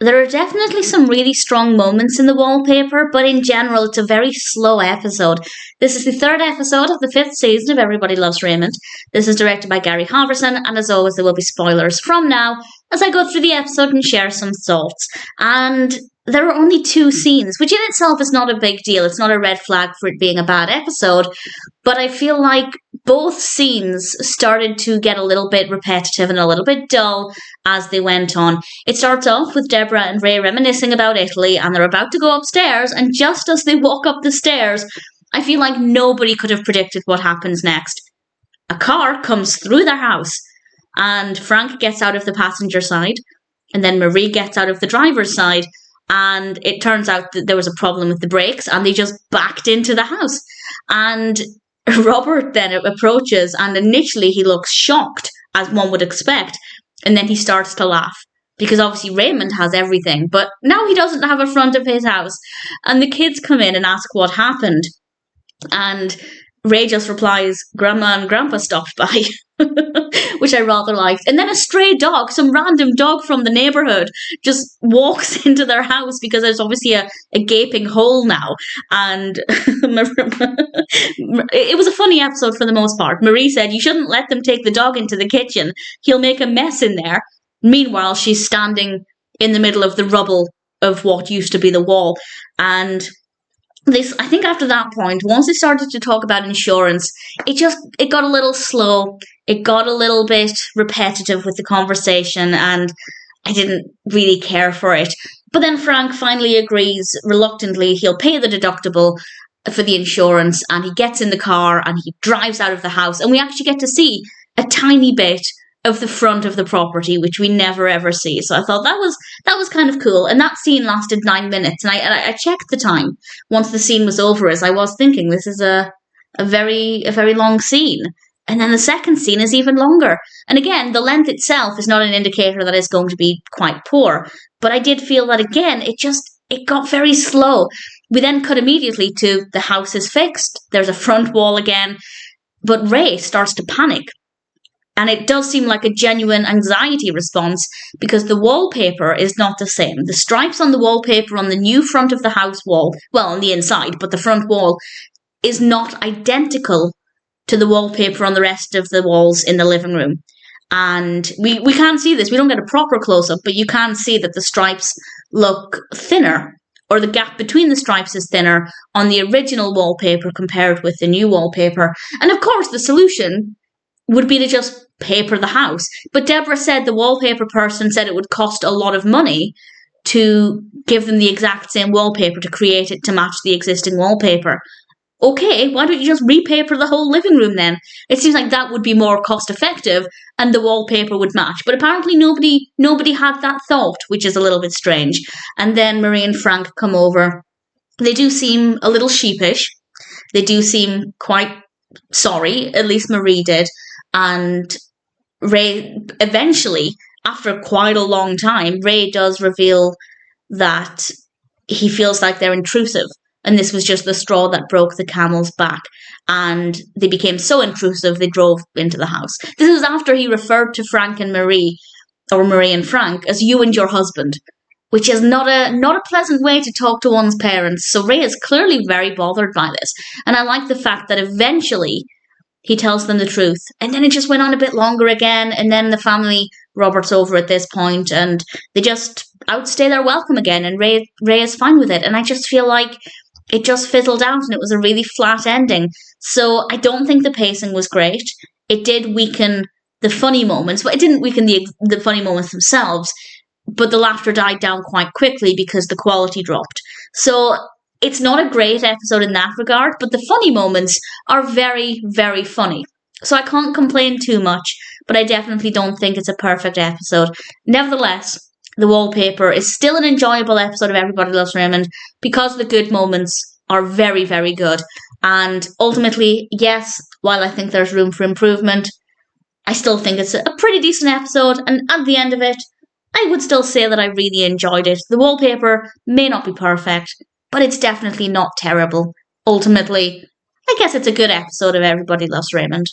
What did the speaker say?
There are definitely some really strong moments in The Wallpaper, but in general, it's a very slow episode. This is the third episode of the fifth season of Everybody Loves Raymond. This is directed by Halvorson, and as always, there will be spoilers from now as I go through the episode and share some thoughts. And there are only 2 scenes, which in itself is not a big deal. It's not a red flag for it being a bad episode, but I feel like both scenes started to get a little bit repetitive and a little bit dull as they went on. It starts off with Debra and Ray reminiscing about Italy, and they're about to go upstairs, and just as they walk up the stairs, I feel like nobody could have predicted what happens next. A car comes through their house, and Frank gets out of the passenger side, and then Marie gets out of the driver's side, and it turns out that there was a problem with the brakes, and they just backed into the house. And Robert then approaches, and initially he looks shocked, as one would expect, and then he starts to laugh, because obviously Raymond has everything, but now he doesn't have a front of his house. And the kids come in and ask what happened, and Ray just replies, "Grandma and Grandpa stopped by," which I rather liked. And then a stray dog, some random dog from the neighbourhood, just walks into their house because there's obviously a gaping hole now. And it was a funny episode for the most part. Marie said, "You shouldn't let them take the dog into the kitchen. He'll make a mess in there." Meanwhile, she's standing in the middle of the rubble of what used to be the wall. And I think after that point, once they started to talk about insurance, it got a little slow. It got a little bit repetitive with the conversation, and I didn't really care for it. But then Frank finally agrees, reluctantly, he'll pay the deductible for the insurance, and he gets in the car and he drives out of the house, and we actually get to see a tiny bit of the front of the property, which we never ever see. So I thought that was kind of cool. And that scene lasted 9 minutes, and I checked the time once the scene was over, as I was thinking this is a very long scene. And then the second scene is even longer. And again, the length itself is not an indicator that it's going to be quite poor. But I did feel that again, it got very slow. We then cut immediately to the house is fixed. There's a front wall again. But Ray starts to panic. And it does seem like a genuine anxiety response, because the wallpaper is not the same. The stripes on the wallpaper on the new front of the house wall, well, on the inside, but the front wall is not identical to the wallpaper on the rest of the walls in the living room. And we can't see this. We don't get a proper close-up, but you can see that the stripes look thinner, or the gap between the stripes is thinner on the original wallpaper compared with the new wallpaper. And of course, the solution would be to just paper the house. But Debra said the wallpaper person said it would cost a lot of money to give them the exact same wallpaper, to create it to match the existing wallpaper. Okay, why don't you just repaper the whole living room then? It seems like that would be more cost effective and the wallpaper would match. But apparently nobody had that thought, which is a little bit strange. And then Marie and Frank come over. They do seem a little sheepish. They do seem quite sorry, at least Marie did. And Ray, eventually, after quite a long time, Ray does reveal that he feels like they're intrusive. And this was just the straw that broke the camel's back. And they became so intrusive, they drove into the house. This is after he referred to Frank and Marie, or Marie and Frank, as you and your husband, which is not a pleasant way to talk to one's parents. So Ray is clearly very bothered by this. And I like the fact that eventually he tells them the truth. And then it just went on a bit longer again. And then the family, Robert's over at this point, and they just outstay their welcome again. And Ray is fine with it. And I just feel like it just fizzled out and it was a really flat ending. So I don't think the pacing was great. It did weaken the funny moments, but it didn't weaken the funny moments themselves. But the laughter died down quite quickly because the quality dropped. So it's not a great episode in that regard, but the funny moments are very, very funny. So I can't complain too much, but I definitely don't think it's a perfect episode. Nevertheless, The Wallpaper is still an enjoyable episode of Everybody Loves Raymond because the good moments are very, very good. And ultimately, yes, while I think there's room for improvement, I still think it's a pretty decent episode. And at the end of it, I would still say that I really enjoyed it. The Wallpaper may not be perfect, but it's definitely not terrible. Ultimately, I guess it's a good episode of Everybody Loves Raymond.